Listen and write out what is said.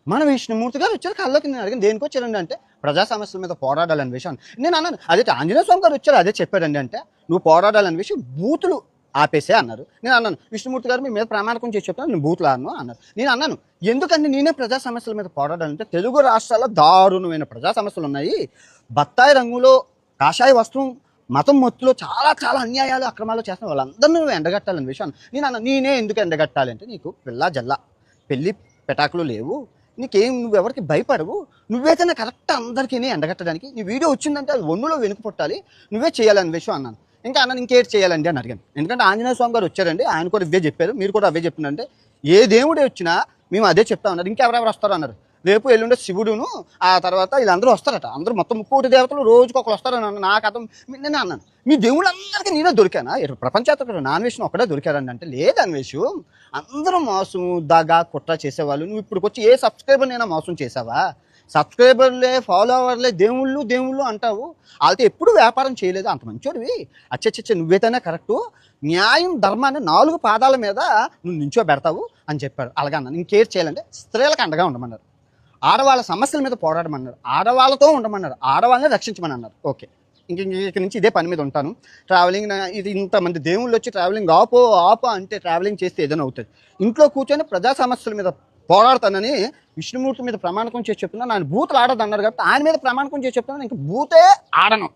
మన విష్ణుమూర్తి గారు వచ్చారు, కళ్ళకి నేను అడిగిన దేనికి వచ్చారండి అంటే ప్రజా సమస్యల మీద పోరాడాలని విషయం. నేను అన్నాను అదే ఆంజనేయ స్వామి గారు వచ్చారు, అదే చెప్పారండి అంటే నువ్వు పోరాడాలని విషయం బూతులు ఆపేసే అన్నారు. నేను అన్నాను విష్ణుమూర్తి గారు మీ మీద ప్రమాణకం చేసి చెప్తాను, నేను బూతులు ఆడను అన్నారు. నేను అన్నాను ఎందుకంటే నేనే ప్రజా సమస్యల మీద పోరాడాలంటే తెలుగు రాష్ట్రాల్లో దారుణమైన ప్రజా సమస్యలు ఉన్నాయి. బత్తాయి రంగులో కాషాయ వస్త్రం మతం మొత్తులో చాలా చాలా అన్యాయాలు అక్రమాలు చేస్తున్న వాళ్ళందరినీ నువ్వు ఎండగట్టాలని విషయం. నేను అన్న నేనే ఎందుకు ఎండగట్టాలి అంటే నీకు పిల్ల జల్ల పెళ్ళి పెటాకులు లేవు, నీకేం నువ్వెవరికి భయపడవు, నువ్వైతేనే కరెక్ట్ అందరికీ ఎండగట్టడానికి. నీ వీడియో వచ్చిందంటే అది ఒన్నులో వెనుక పుట్టాలి, నువ్వే చేయాలని విషయం అన్నాను. ఇంకా అన్న ఇంకేటి చేయాలండి అని అడిగాను. ఎందుకంటే ఆంజనేయ స్వామి గారు వచ్చారండి, ఆయన కూడా ఇవే చెప్పారు, మీరు కూడా అవే చెప్తున్నారంటే ఏ దేవుడే వచ్చినా మేము అదే చెప్తా ఉన్నారు. ఇంకెవరెవరు వస్తారు అన్నారు. రేపు ఎల్లుండే శివుడును ఆ తర్వాత వీళ్ళందరూ వస్తారట, అందరూ మొత్తం 30 దేవతలు రోజుకి ఒకరు వస్తారని అన్న. నాకు అర్థం నేను అన్నాను మీ దేవుళ్ళందరికీ నేనే దొరికానా, ప్రపంచాత్మక నాన్వేషం ఒకటే దొరికారండి అంటే లేదు అన్వేషం, అందరూ మోసం దాగా కుట్ర చేసేవాళ్ళు. నువ్వు ఇప్పుడు వచ్చి ఏ సబ్స్క్రైబర్నైనా మోసం చేసావా? సబ్స్క్రైబర్లే ఫాలోవర్లే దేవుళ్ళు దేవుళ్ళు అంటావు, వాళ్ళతో ఎప్పుడు వ్యాపారం చేయలేదు, అంత మంచోడివి. అచ్చచ్చచ్చ నువ్వేతేనే కరెక్టు, న్యాయం ధర్మాన్ని 4 పాదాల మీద నువ్వు నించో పెడతావు అని చెప్పాడు. అలాగే అన్నాను ఇంకేం చేయాలంటే స్త్రీలకు అండగా ఉండమన్నారు, ఆడవాళ్ళ సమస్యల మీద పోరాడమన్నారు, ఆడవాళ్ళతో ఉండమన్నారు, ఆడవాళ్ళని రక్షించమని అన్నారు. ఓకే ఇంక నుంచి ఇదే పని మీద ఉంటాను. ట్రావెలింగ్ ఇది ఇంతమంది దేవుళ్ళు వచ్చి ట్రావెలింగ్ ఆపో ఆపో అంటే ట్రావెలింగ్ చేస్తే ఏదైనా అవుతుంది. ఇంట్లో కూర్చొని ప్రజా సమస్యల మీద పోరాడతానని విష్ణుమూర్తి మీద ప్రమాణకం చేసి చెప్తున్నాను. ఆయన బూతులు ఆడదు అన్నారు కాబట్టి ఆయన మీద ప్రమాణకం చేసి చెప్తున్నాను, ఇంక బూతే ఆడను.